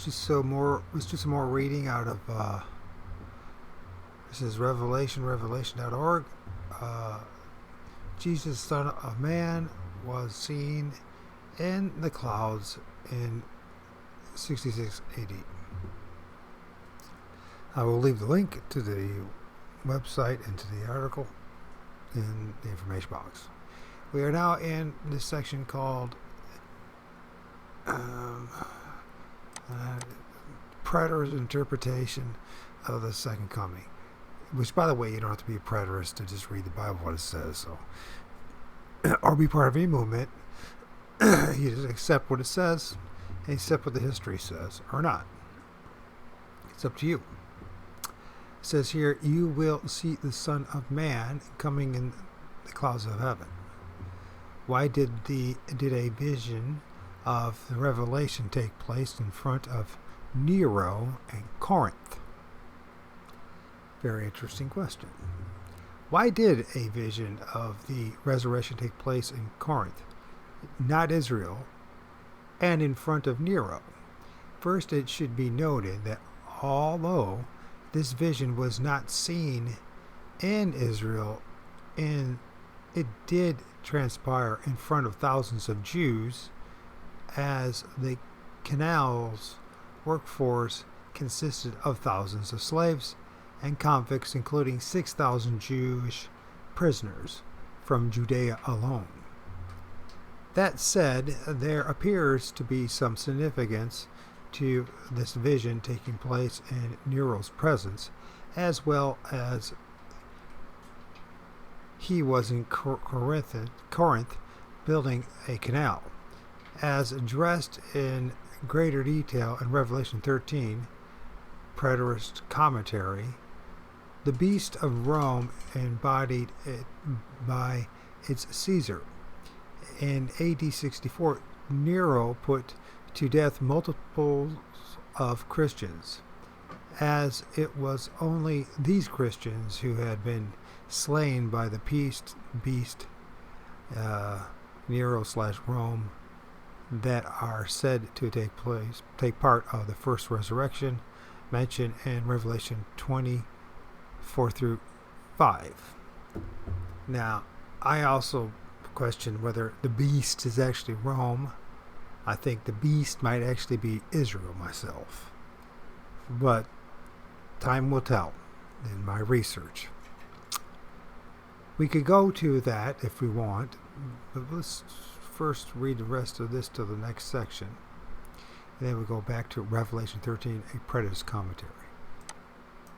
Let's do some more reading out of this is revelation.org. Jesus, Son of Man, was seen in the clouds in 66 AD. I will leave the link to the website and to the article in the information box. We are now in this section called preterist interpretation of the second coming. Which, by the way, you don't have to be a preterist to just read the Bible what it says, so or be part of any movement. You just accept what it says and accept what the history says, or not. It's up to you. It says here, you will see the Son of Man coming in the clouds of heaven. Why did a vision of the Revelation take place in front of Nero and Corinth? Very interesting question. Why did a vision of the resurrection take place in Corinth, not Israel, and in front of Nero? First, it should be noted that although this vision was not seen in Israel, and it did transpire in front of thousands of Jews, as the canal's workforce consisted of thousands of slaves and convicts, including 6,000 Jewish prisoners from Judea alone. That said, there appears to be some significance to this vision taking place in Nero's presence, as well as he was in Corinth building a canal. As addressed in greater detail in Revelation 13, preterist commentary, the beast of Rome embodied it by its Caesar. In AD 64, Nero put to death multiples of Christians, as it was only these Christians who had been slain by the beast Nero/Rome that are said to take part of the first resurrection mentioned in Revelation 20:4-5. Now, I also question whether the beast is actually Rome. I think the beast might actually be Israel myself, but time will tell in my research. We could go to that if we want, but let's first read the rest of this to the next section, and then we go back to Revelation 13, a preterist commentary.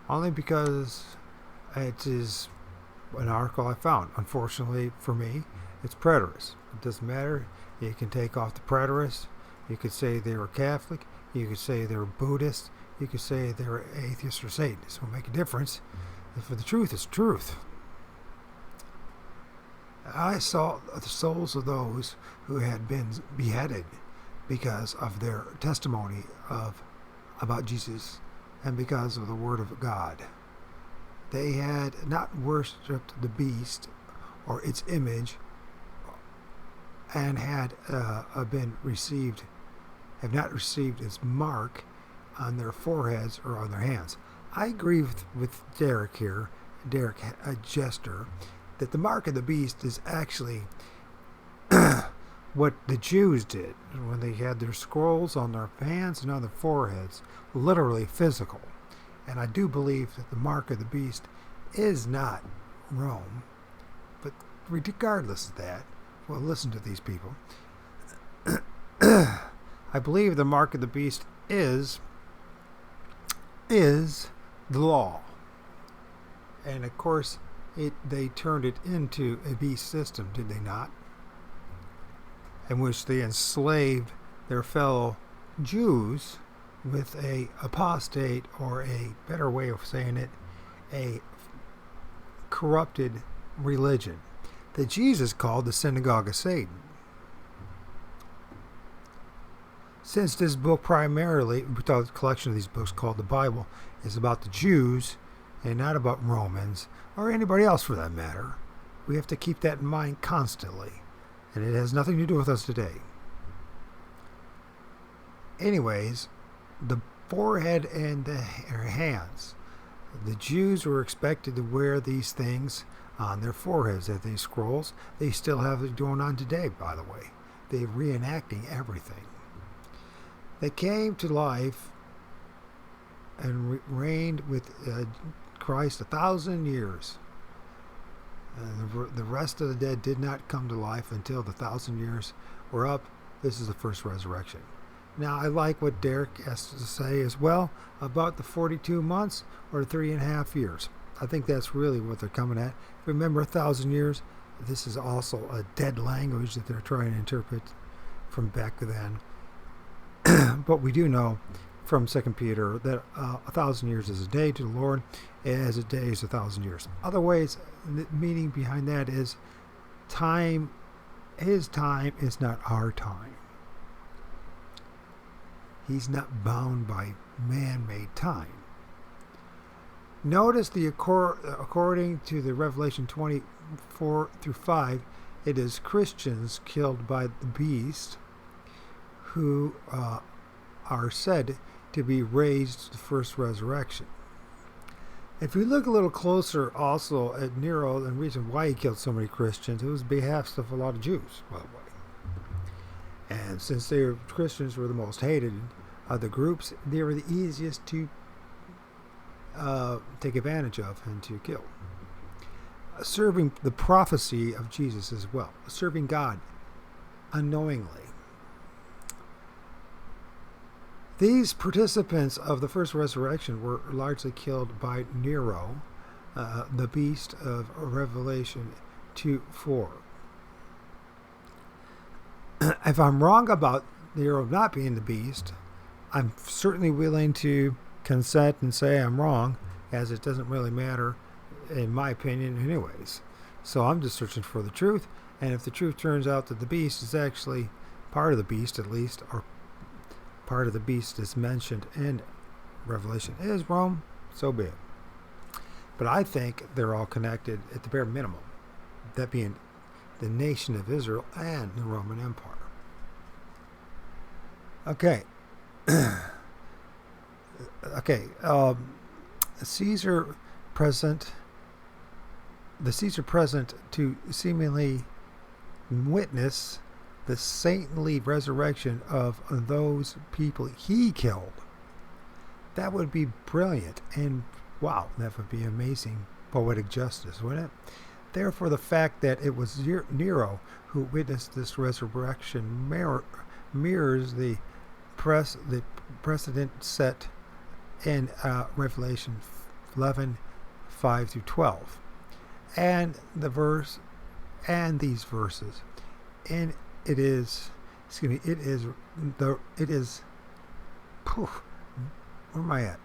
Only because it is an article I found. Unfortunately for me, it's preterist. It doesn't matter. You can take off the preterist. You could say they were Catholic. You could say they were Buddhist. You could say they were atheist or Satanist. It won't make a difference. And for the truth, it's truth. I saw the souls of those who had been beheaded because of their testimony about Jesus and because of the Word of God. They had not worshipped the beast or its image, and have not received its mark on their foreheads or on their hands. I agree with Derek here, a jester, that the mark of the beast is actually what the Jews did when they had their scrolls on their hands and on their foreheads, literally physical. And I do believe that the mark of the beast is not Rome. But regardless of that, well, listen to these people. I believe the mark of the beast is the law. And of course, they turned it into a beast system, did they not? In which they enslaved their fellow Jews with a apostate, or a better way of saying it, a corrupted religion that Jesus called the synagogue of Satan. Since this book primarily, a collection of these books called the Bible, is about the Jews and not about Romans, or anybody else for that matter, we have to keep that in mind constantly, and it has nothing to do with us today. Anyways, the forehead and the hands. The Jews were expected to wear these things on their foreheads, as these scrolls. They still have it going on today, by the way. They're reenacting everything. They came to life and reigned with Christ 1,000 years. The rest of the dead did not come to life until the 1,000 years were up. This is the first resurrection. Now, I like what Derek has to say as well about the 42 months or 3.5 years. I think that's really what they're coming at. Remember, 1,000 years, this is also a dead language that they're trying to interpret from back then. But we do know from 2 Peter that 1,000 years is a day to the Lord, as a day is 1,000 years. Other ways, the meaning behind that is time, his time is not our time. He's not bound by man-made time. Notice according to the Revelation 24 through 5, it is Christians killed by the beast who are said to be raised to the first resurrection. If we look a little closer also at Nero, and the reason why he killed so many Christians, it was behalf of a lot of Jews, by the way. And since Christians were the most hated of the groups, they were the easiest to take advantage of and to kill. Serving the prophecy of Jesus as well. Serving God unknowingly. These participants of the first resurrection were largely killed by Nero, the beast of Revelation 2:4. If I'm wrong about Nero not being the beast, I'm certainly willing to consent and say I'm wrong, as it doesn't really matter, in my opinion, anyways. So I'm just searching for the truth, and if the truth turns out that the beast is actually part of the beast, at least, or part of the beast is mentioned in Revelation is Rome, so be it. But I think they're all connected at the bare minimum, that being the nation of Israel and the Roman Empire. Okay. The Caesar present to seemingly witness the saintly resurrection of those people he killed. That would be brilliant, and wow, that would be amazing poetic justice, wouldn't it? Therefore, the fact that it was Nero who witnessed this resurrection mirrors the precedent set in Revelation 11:5 through 12, and the verse and these verses, and it is where am I at?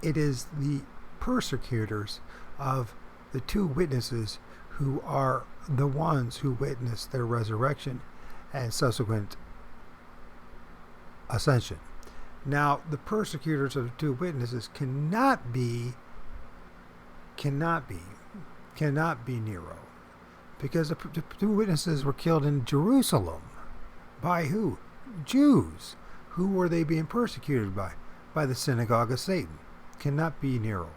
It is the persecutors of the two witnesses who are the ones who witnessed their resurrection and subsequent ascension. Now, the persecutors of the two witnesses cannot be Nero, because the two witnesses were killed in Jerusalem. By who? Jews. Who were they being persecuted by? By the synagogue of Satan. Cannot be Nero.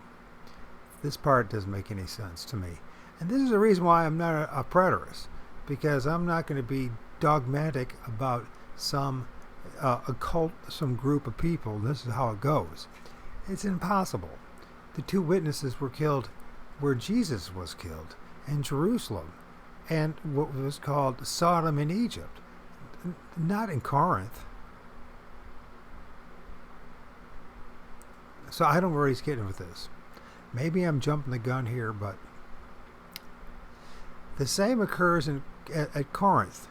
This part doesn't make any sense to me. And this is the reason why I'm not a preterist, because I'm not going to be dogmatic about some occult, some group of people. This is how it goes. It's impossible. The two witnesses were killed where Jesus was killed, in Jerusalem, and what was called Sodom in Egypt, not in Corinth. So I don't know where he's getting with this. Maybe I'm jumping the gun here, but the same occurs at Corinth,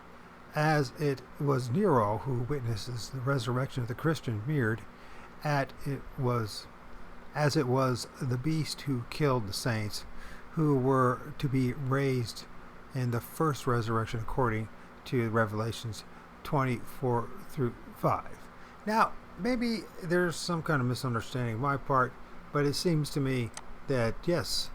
as it was Nero who witnesses the resurrection of the Christian mirrored as it was the beast who killed the saints who were to be raised in the first resurrection according to Revelations 24 through 5. Now, maybe there's some kind of misunderstanding on my part, but it seems to me that, yes,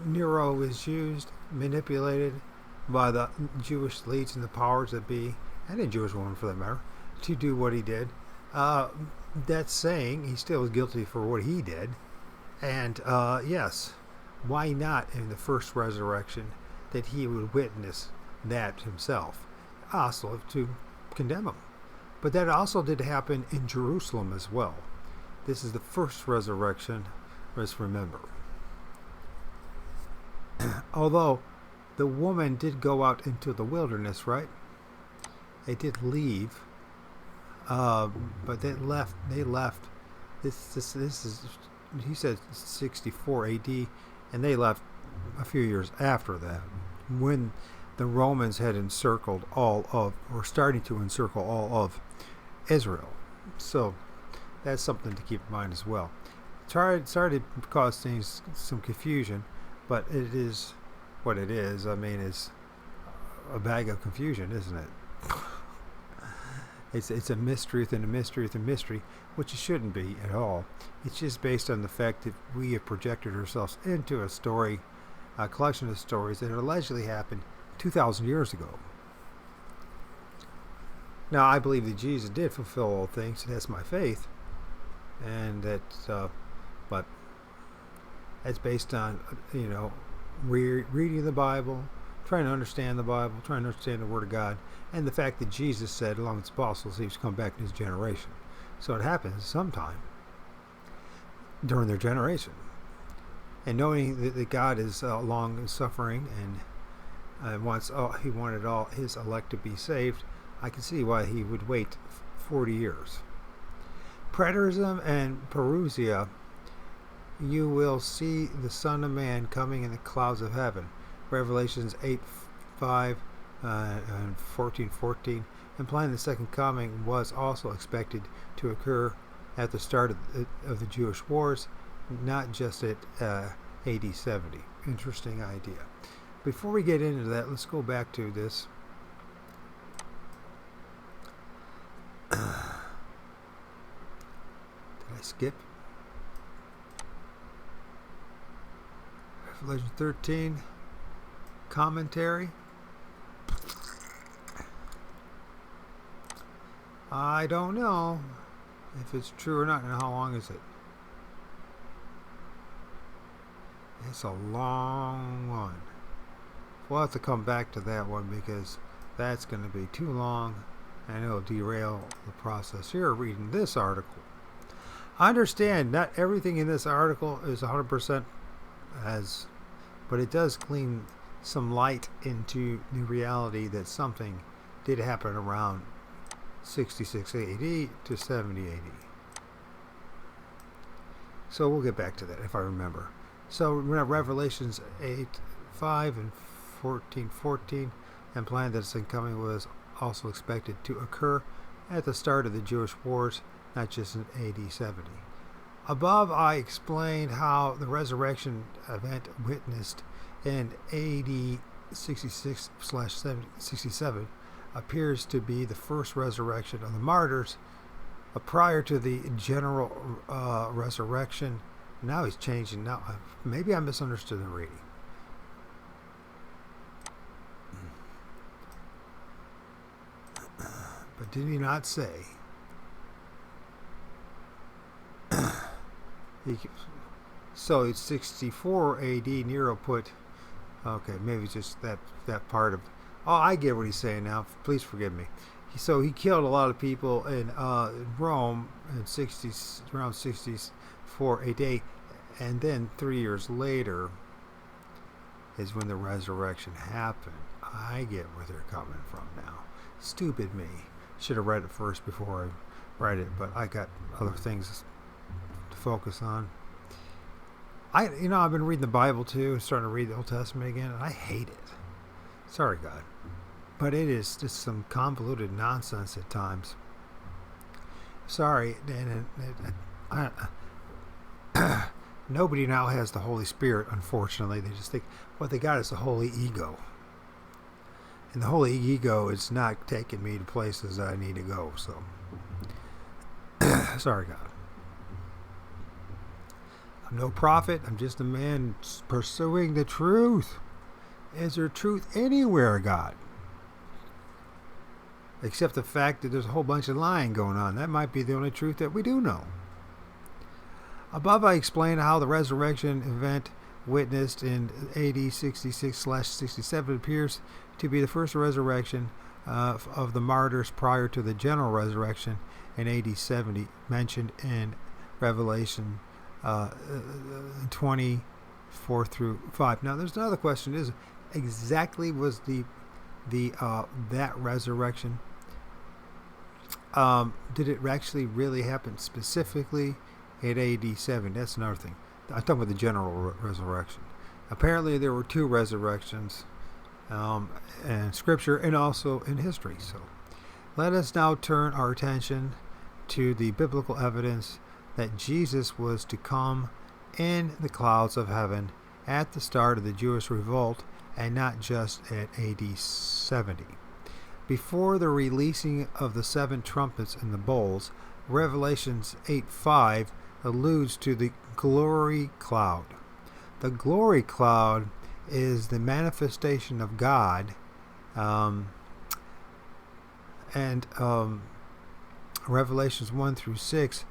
Nero is used, manipulated by the Jewish elites and the powers that be, and a Jewish woman for that matter, to do what he did. That's saying he still was guilty for what he did. And yes, why not in the first resurrection that he would witness that himself? Also to condemn him. But that also did happen in Jerusalem as well. This is the first resurrection, let's remember. Although the woman did go out into the wilderness, right? They did leave, but they left. This is, he said 64 A.D., and they left a few years after that, when the Romans had were starting to encircle all of Israel. So that's something to keep in mind as well. Sorry to cause things some confusion, but it is what it is. I mean, it's a bag of confusion, isn't it? It's a mystery within a mystery within a mystery, which it shouldn't be at all. It's just based on the fact that we have projected ourselves into a story, a collection of stories that allegedly happened 2,000 years ago. Now, I believe that Jesus did fulfill all things, and that's my faith, and that, but that's based on, reading the Bible, trying to understand the Bible, trying to understand the Word of God, and the fact that Jesus said, along with his apostles, he was come back in his generation. So it happens sometime during their generation. And knowing that God is long suffering and he wanted all his elect to be saved, I can see why he would wait 40 years. Preterism and Parousia, you will see the Son of Man coming in the clouds of heaven. Revelations 8:5 and 14:14, implying the second coming was also expected to occur at the start of the Jewish wars, not just at AD 70. Interesting idea. Before we get into that, let's go back to this. Did I skip? Revelation 13 commentary. I don't know if it's true or not. And how long is it? It's a long one. We'll have to come back to that one because that's going to be too long and it'll derail the process here reading this article. I understand not everything in this article is 100% but it does glean some light into the reality that something did happen around 66 AD to 70 AD. So we'll get back to that if I remember. So we have Revelations 8:5 and 14:14, implying that the coming was also expected to occur at the start of the Jewish wars, not just in AD 70. Above, I explained how the resurrection event witnessed in AD 66/67 appears to be the first resurrection of the martyrs prior to the general resurrection. Now he's changing. Now maybe I misunderstood the reading. But did he not say? So it's 64 AD. Nero put. Okay, maybe it's just that part of. Oh, I get what he's saying now. Please forgive me. So he killed a lot of people in Rome in around 64 AD, and then 3 years later is when the resurrection happened. I get where they're coming from now. Stupid me. Should have read it first before I read it, but I got other things to focus on. I've been reading the Bible too, starting to read the Old Testament again, and I hate it. Sorry, God. But it is just some convoluted nonsense at times. Sorry, and nobody now has the Holy Spirit, unfortunately. They just think what they got is the holy ego. And the holy ego is not taking me to places that I need to go, so. Sorry, God. I'm no prophet. I'm just a man pursuing the truth. Is there truth anywhere, God? except the fact that there's a whole bunch of lying going on. That might be the only truth that we do know. Above, I explained how the resurrection event witnessed in AD 66/67 appears to be the first resurrection of the martyrs prior to the general resurrection in AD 70, mentioned in Revelation 24 through 5. Now, there's another question: is exactly was that resurrection? Did it actually really happen specifically at AD 7? That's another thing. I'm talking about the general resurrection. Apparently, there were two resurrections in Scripture and also in history. So, let us now turn our attention to the biblical evidence that Jesus was to come in the clouds of heaven at the start of the Jewish revolt and not just at AD 70. Before the releasing of the 7 trumpets in the bowls, Revelations 8:5 alludes to the glory cloud. The glory cloud is the manifestation of God, and Revelations 1 through 6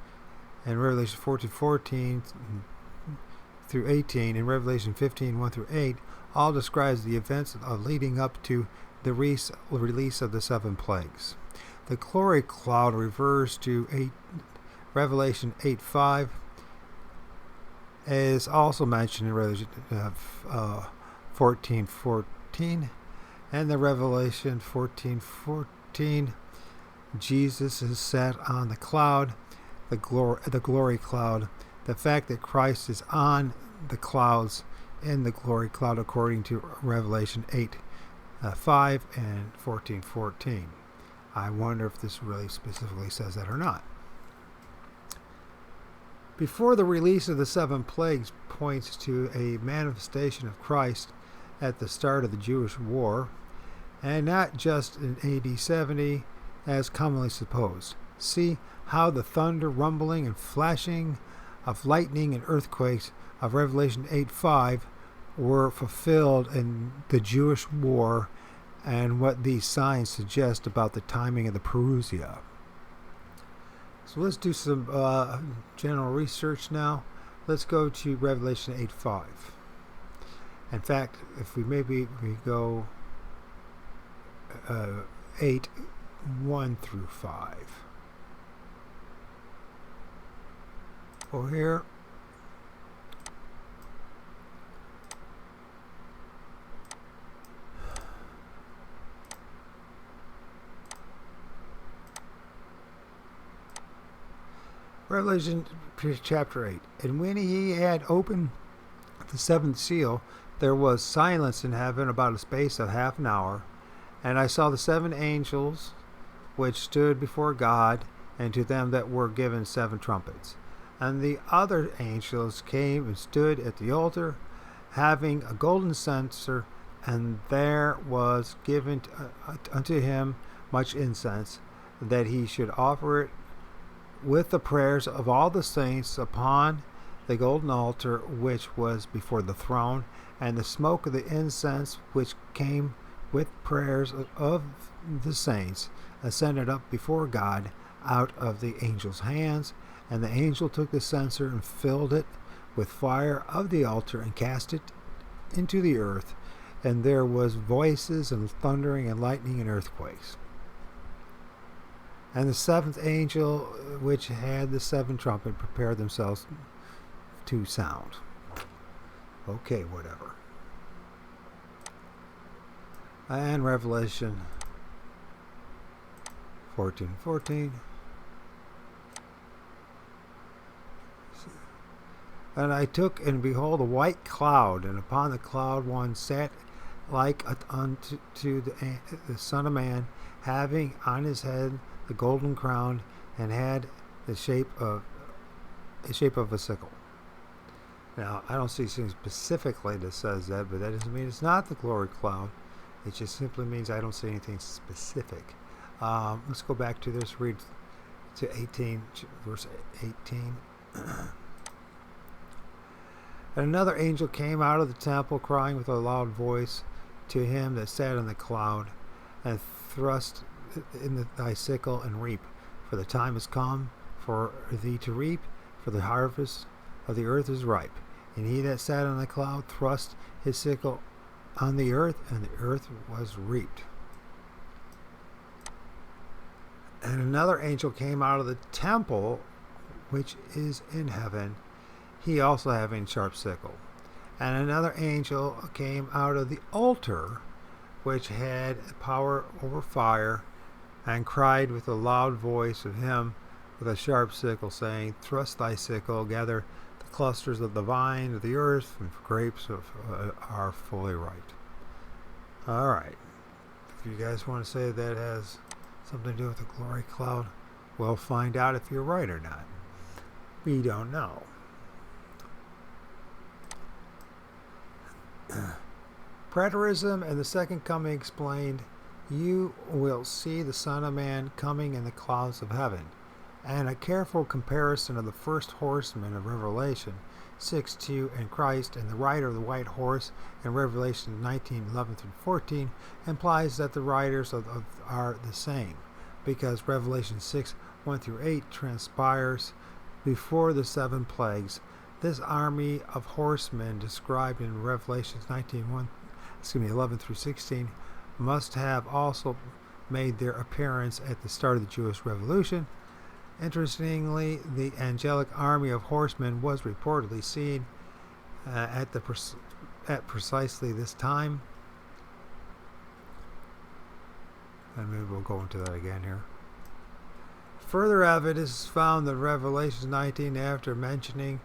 and Revelation 14 through 18 and Revelation 15 1 through 8 all describes the events leading up to the release of the 7 plagues. The glory cloud refers to Revelation 8:5, is also mentioned in Revelation 14:14, and the Revelation 14:14. Jesus is sat on the cloud, the glory cloud. The fact that Christ is on the clouds in the glory cloud, according to Revelation 8:5 and 14:14. I wonder if this really specifically says that or not. Before the release of the 7 plagues points to a manifestation of Christ at the start of the Jewish war, and not just in AD 70 as commonly supposed. See how the thunder, rumbling, and flashing of lightning and earthquakes of Revelation 8:5 were fulfilled in the Jewish war, and what these signs suggest about the timing of the Parousia. So let's do some general research now. Let's go to Revelation 8:5. In fact, if we go 8:1 through 5. Over here. Revelation chapter 8. And when he had opened the 7th seal, there was silence in heaven about a space of half an hour. And I saw the 7 angels which stood before God, and to them that were given 7 trumpets. And the other angels came and stood at the altar, having a golden censer, and there was given unto him much incense, that he should offer it with the prayers of all the saints upon the golden altar which was before the throne. And the smoke of the incense which came with prayers of the saints ascended up before God out of the angel's hands. And the angel took the censer and filled it with fire of the altar and cast it into the earth. And there was voices and thundering and lightning and earthquakes. And the 7th angel, which had the 7 trumpets, prepared themselves to sound. Okay, whatever. And Revelation 14:14. And I took, and behold, a white cloud, and upon the cloud one sat like unto the Son of Man, having on his head the golden crown, and had the shape of a sickle. Now, I don't see anything specifically that says that, but that doesn't mean it's not the glory cloud. It just simply means I don't see anything specific. Let's go back to this. Read to 18, verse 18. And another angel came out of the temple, crying with a loud voice to him that sat in the cloud, and thrust thy sickle and reap, for the time is come for thee to reap, for the harvest of the earth is ripe. And he that sat on the cloud thrust his sickle on the earth, and the earth was reaped. And another angel came out of the temple which is in heaven, he also having sharp sickle. And another angel came out of the altar which had power over fire, and cried with a loud voice of him with a sharp sickle, saying, Thrust thy sickle, gather the clusters of the vine of the earth, and grapes are fully ripe. All right. If you guys want to say that has something to do with the glory cloud, we'll find out if you're right or not. We don't know. Preterism and the second coming explained, you will see the Son of Man coming in the clouds of heaven. And a careful comparison of the first horseman of Revelation 6:2 and Christ and the rider of the white horse in Revelation 19:11-14 implies that the riders are the same, because Revelation 6:1-8 transpires before the 7 plagues. This army of horsemen described in Revelation 11-16 must have also made their appearance at the start of the Jewish Revolution. Interestingly, the angelic army of horsemen was reportedly seen at precisely this time. And maybe we'll go into that again here. Further evidence is found in Revelation 19 after mentioning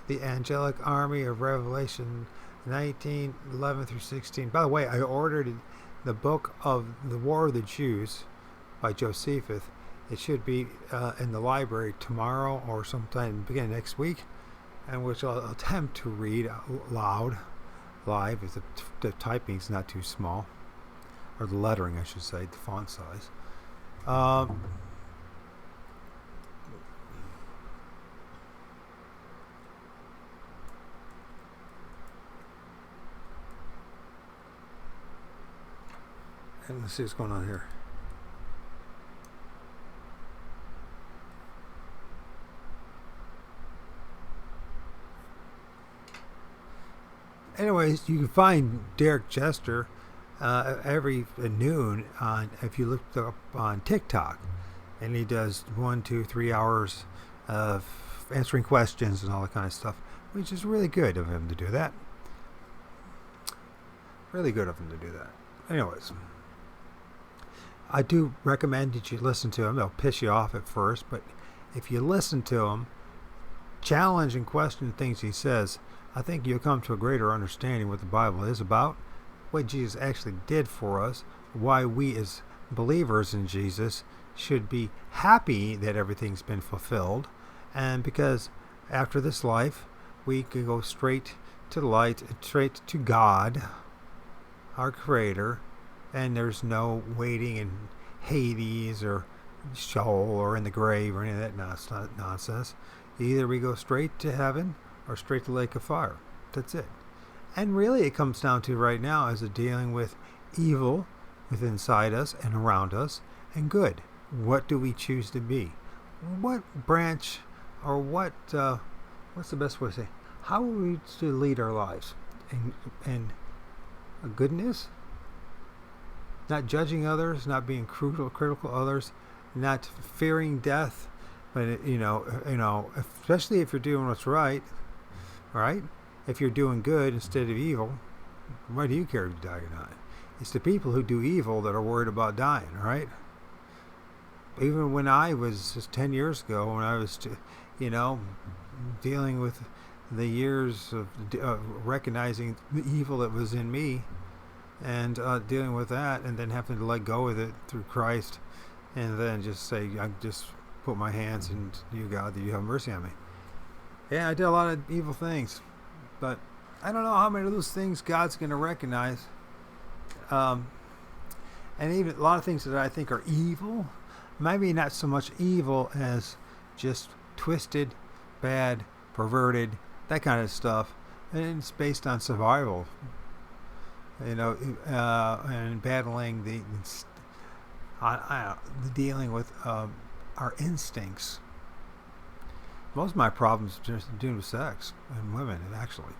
the angelic army of Revelation 19:11-16. By the way, I ordered the book of the War of the Jews by Josephus. It should be in the library tomorrow or sometime beginning next week, and which I'll attempt to read live if the typing is not too small, or the lettering, I should say, the font size. And let's see what's going on here. Anyways, you can find Derek Jester every noon if you look up on TikTok, and he does 1, 2, 3 hours of answering questions and all that kind of stuff, which is really good of him to do that. Really good of him to do that. Anyways, I do recommend that you listen to him. They'll piss you off at first, but if you listen to him, challenge and question things he says, I think you'll come to a greater understanding what the Bible is about, what Jesus actually did for us, why we as believers in Jesus should be happy that everything's been fulfilled, and because after this life, we can go straight to the light, straight to God, our Creator, and there's no waiting in Hades or Sheol or in the grave or any of that nonsense. Either we go straight to heaven or straight to the lake of fire. That's it. And really it comes down to right now is dealing with evil within inside us and around us, and good. What do we choose to be? What branch, or what's the best way to say? How are we to lead our lives? In goodness? Not judging others, not being critical of others, not fearing death, but especially if you're doing what's right. If you're doing good instead of evil, why do you care if you die or not? It's the people who do evil that are worried about dying, right? Even when I was just 10 years ago, when I was, dealing with the years of recognizing the evil that was in me, and dealing with that, and then having to let go of it through Christ, and then just say, I just put my hands in you, God, that you have mercy on me. Yeah, I did a lot of evil things, but I don't know how many of those things God's going to recognize. And even a lot of things that I think are evil, maybe not so much evil as just twisted, bad, perverted, that kind of stuff. And it's based on survival, and battling dealing with our instincts. Most of my problems are just to do with sex and women, actually.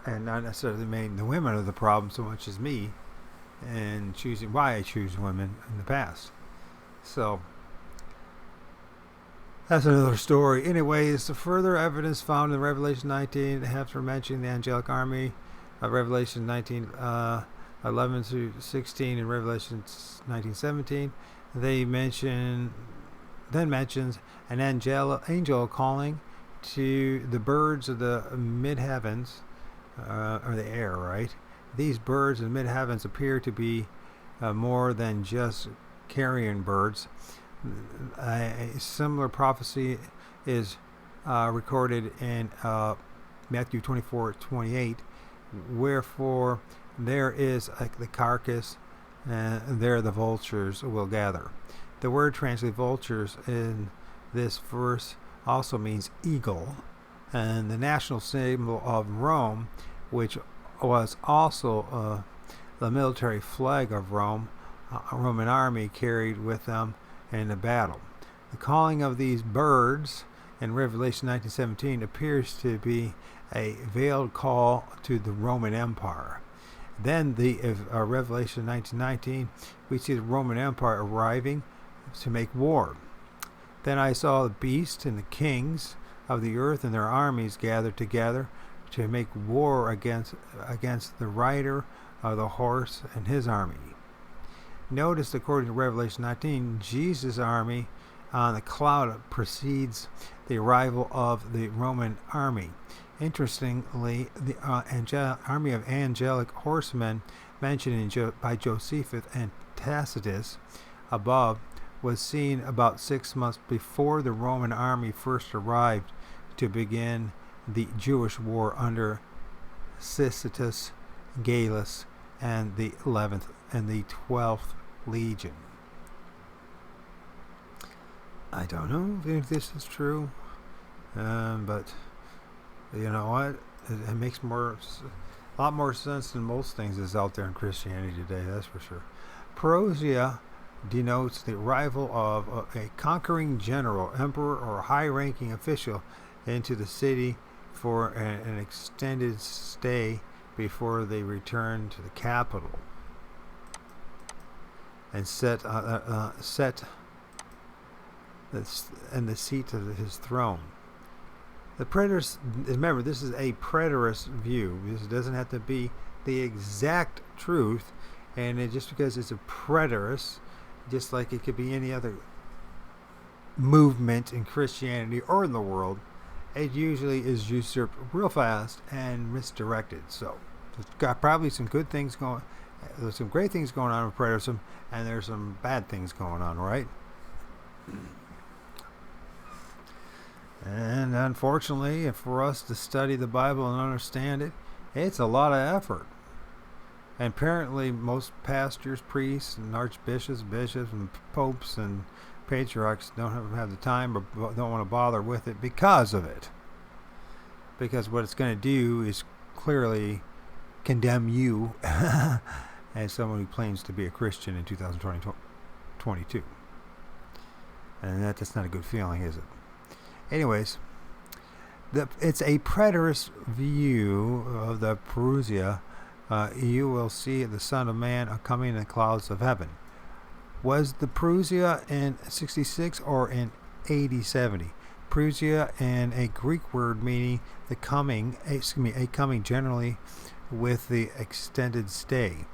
And not necessarily mean the women are the problem so much as me and choosing why I choose women in the past. So that's another story. Anyways, the further evidence found in Revelation 19, after mentioning the angelic army, Revelation 19, 11 through 16, and Revelation 19:17, then mentions an angel calling to the birds of the mid-heavens, or the air, right? These birds in the mid-heavens appear to be more than just carrion birds. A similar prophecy is recorded in Matthew 24:28, wherefore there is the carcass, and there the vultures will gather. The word translated vultures in this verse also means eagle, and the national symbol of Rome, which was also the military flag of Rome, a Roman army carried with them in the battle. The calling of these birds in Revelation 19:17 appears to be a veiled call to the Roman Empire. Then the Revelation 19:19, we see the Roman Empire arriving to make war. Then I saw the beast and the kings of the earth and their armies gathered together to make war against the rider of the horse and his army. Notice, according to Revelation 19, Jesus' army on the cloud precedes the arrival of the Roman army. Interestingly, the army of angelic horsemen mentioned by Josephus and Tacitus above was seen about 6 months before the Roman army first arrived to begin the Jewish war under Sistitus, Gallus, and the 11th and the 12th Legion. I don't know if this is true, but you know what? It makes a lot more sense than most things that's out there in Christianity today, that's for sure. Parousia denotes the arrival of a conquering general, emperor, or high-ranking official into the city for an extended stay before they return to the capital and set in the seat of his throne. The preterist, remember, this is a preterist view. This doesn't have to be the exact truth, and just because it's a preterist, just like it could be any other movement in Christianity or in the world, it usually is usurped real fast and misdirected. So there's got probably some good things going. There's some great things going on with preterism, and there's some bad things going on, right? And unfortunately, for us to study the Bible and understand it, it's a lot of effort. And apparently most pastors, priests, and archbishops, bishops, and popes, and patriarchs don't have the time or don't want to bother with it because of it. Because what it's going to do is clearly condemn you as someone who claims to be a Christian in 2022. And that's not a good feeling, is it? Anyways, it's a preterist view of the Parousia. You will see the Son of Man coming in the clouds of heaven. Was the Parousia in 66 or in AD 70? Parousia, in a Greek word meaning a coming generally with the extended stay.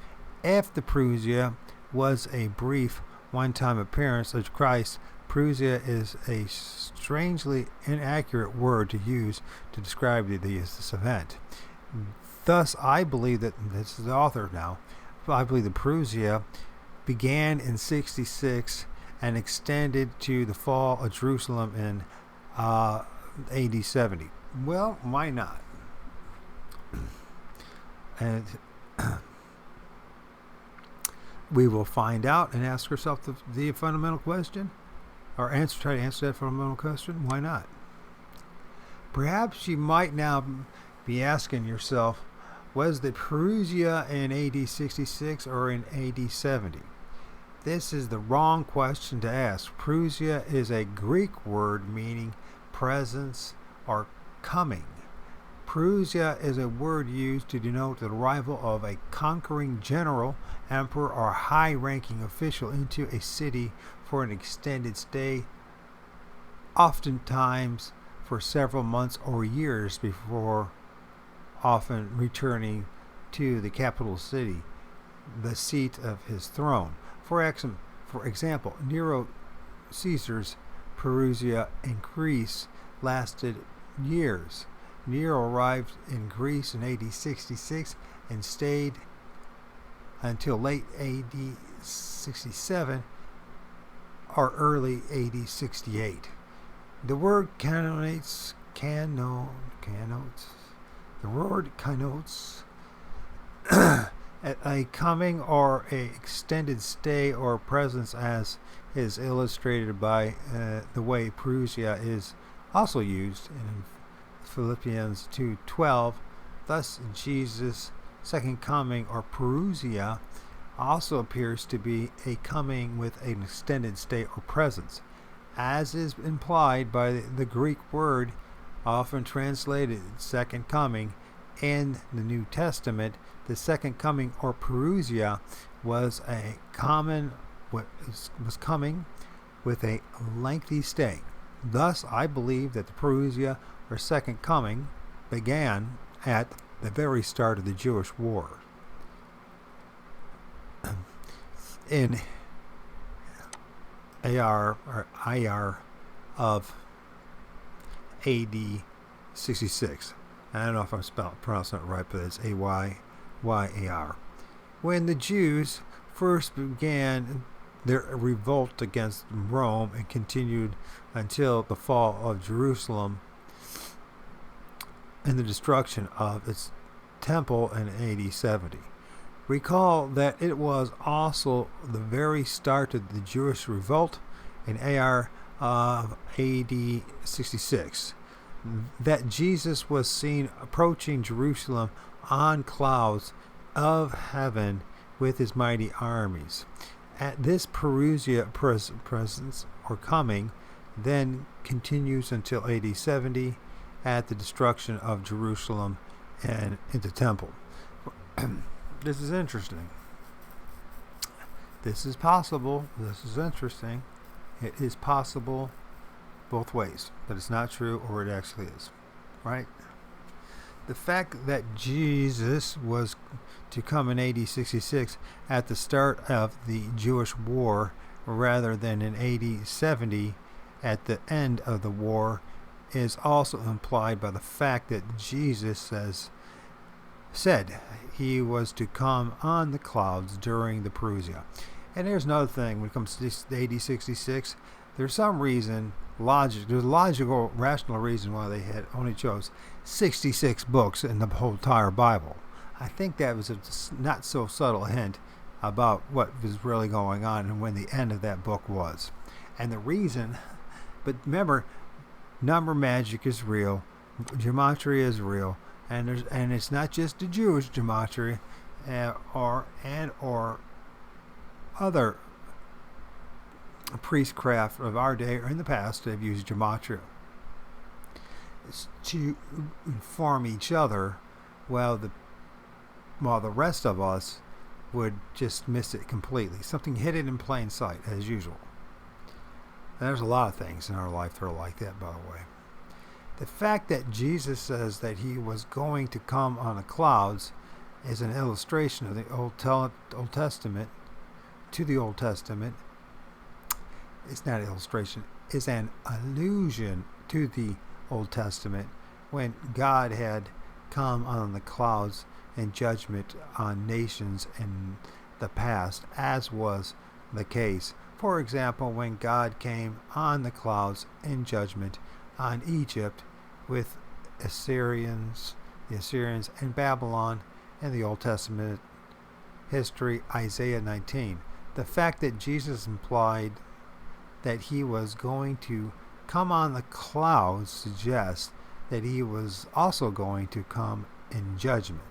If the Parousia was a brief one-time appearance of Christ, Parousia is a strangely inaccurate word to use to describe this event. Thus, I believe that, this is the author now, I believe the Parousia began in 66 and extended to the fall of Jerusalem in AD 70. Well, why not? And we will find out and ask ourselves the fundamental question, or try to answer that fundamental question. Why not? Perhaps you might now be asking yourself, was the Parousia in AD 66 or in AD 70? This is the wrong question to ask. Parousia is a Greek word meaning presence or coming. Parousia is a word used to denote the arrival of a conquering general, emperor, or high-ranking official into a city for an extended stay, oftentimes for several months or years before often returning to the capital city, the seat of his throne. For example, Nero Caesar's Parousia in Greece lasted years. Nero arrived in Greece in AD 66 and stayed until late AD 67 or early AD 68. The word connotes a coming or a extended stay or presence, as is illustrated by the way Parousia is also used in Philippians 2:12. Thus, Jesus' second coming or Parousia also appears to be a coming with an extended stay or presence, as is implied by the Greek word often translated second coming in the New Testament. The second coming or Parousia was coming with a lengthy stay. Thus, I believe that the Parousia or second coming began at the very start of the Jewish war. In IR of AD 66. I don't know if I'm pronouncing it right, but it's AYYAR. When the Jews first began their revolt against Rome and continued until the fall of Jerusalem and the destruction of its temple in AD 70. Recall that it was also the very start of the Jewish revolt in AR of AD 66 that Jesus was seen approaching Jerusalem on clouds of heaven with his mighty armies. At this Parousia presence or coming then continues until AD 70 at the destruction of Jerusalem and in the temple. This is interesting. This is possible. This is interesting. It is possible both ways, but it's not true, or it actually is, right? The fact that Jesus was to come in AD 66 at the start of the Jewish war rather than in AD 70 at the end of the war is also implied by the fact that Jesus said he was to come on the clouds during the Parousia. And there's another thing when it comes to AD 66. There's some reason, there's a logical, rational reason why they had only chose 66 books in the whole entire Bible. I think that was a not so subtle hint about what was really going on and when the end of that book was. And the reason, but remember, number magic is real, gematria is real, and it's not just the Jewish gematria or other priestcraft of our day or in the past that have used gematria. It's to inform each other while the rest of us would just miss it completely. Something hidden in plain sight, as usual. And there's a lot of things in our life that are like that, by the way. The fact that Jesus says that he was going to come on the clouds is an illustration of the Old Testament to the Old Testament. It's not an illustration. It's an allusion to the Old Testament when God had come on the clouds in judgment on nations in the past, as was the case. For example, when God came on the clouds in judgment on Egypt with the Assyrians and Babylon in the Old Testament history, Isaiah 19. The fact that Jesus implied that he was going to come on the clouds suggests that he was also going to come in judgment.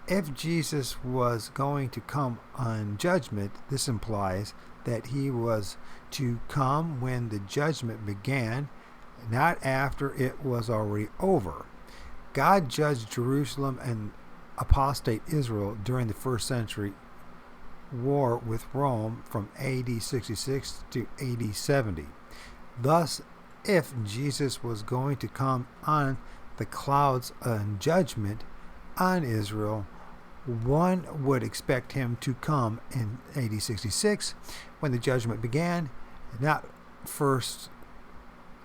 If Jesus was going to come on judgment, this implies that he was to come when the judgment began, not after it was already over. God judged Jerusalem and apostate Israel during the first century war with Rome from AD 66 to AD 70. Thus, if Jesus was going to come on the clouds in judgment on Israel, one would expect him to come in AD 66 when the judgment began, not first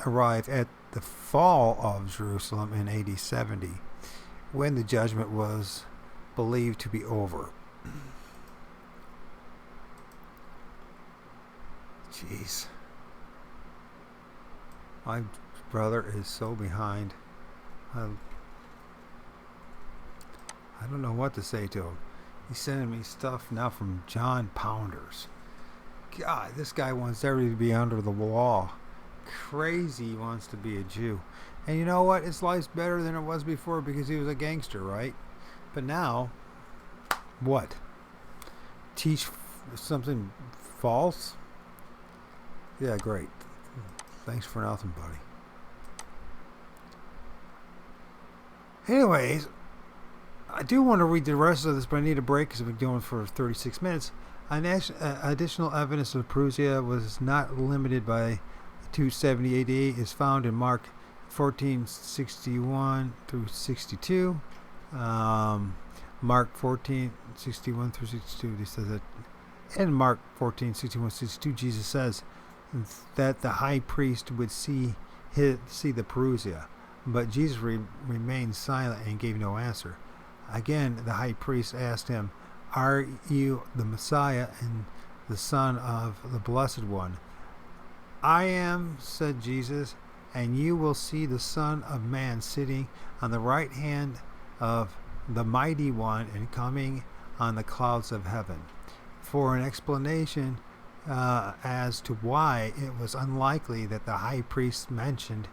arrive at the fall of Jerusalem in AD 70 when the judgment was believed to be over. Jeez. My brother is so behind. I don't know what to say to him. He's sending me stuff now from John Pounders. God, this guy wants everybody to be under the law. Crazy he wants to be a Jew. And you know what? His life's better than it was before because he was a gangster, right? But now, what? Teach something false? Yeah, great. Thanks for nothing, buddy. Anyways, I do want to read the rest of this, but I need a break because I've been going for 36 minutes. Additional evidence of Parousia was not limited by 270 AD is found in Mark 14:61 through 62. Mark 14:61 through 62. He says that in Mark 14:61-62, Jesus says that the high priest would see the Parousia, but Jesus remained silent and gave no answer. Again, the high priest asked him, "Are you the Messiah and the Son of the Blessed One?" "I am," said Jesus, "and you will see the Son of Man sitting on the right hand of the Mighty One and coming on the clouds of heaven." For an explanation as to why it was unlikely that the high priest mentioned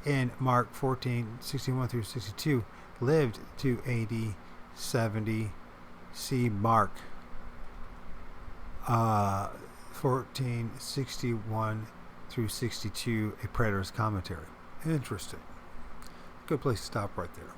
in Mark 14:61 through 62 lived to AD 70, see Mark 14:61 through 62, a preterist commentary. Interesting. Good place to stop right there.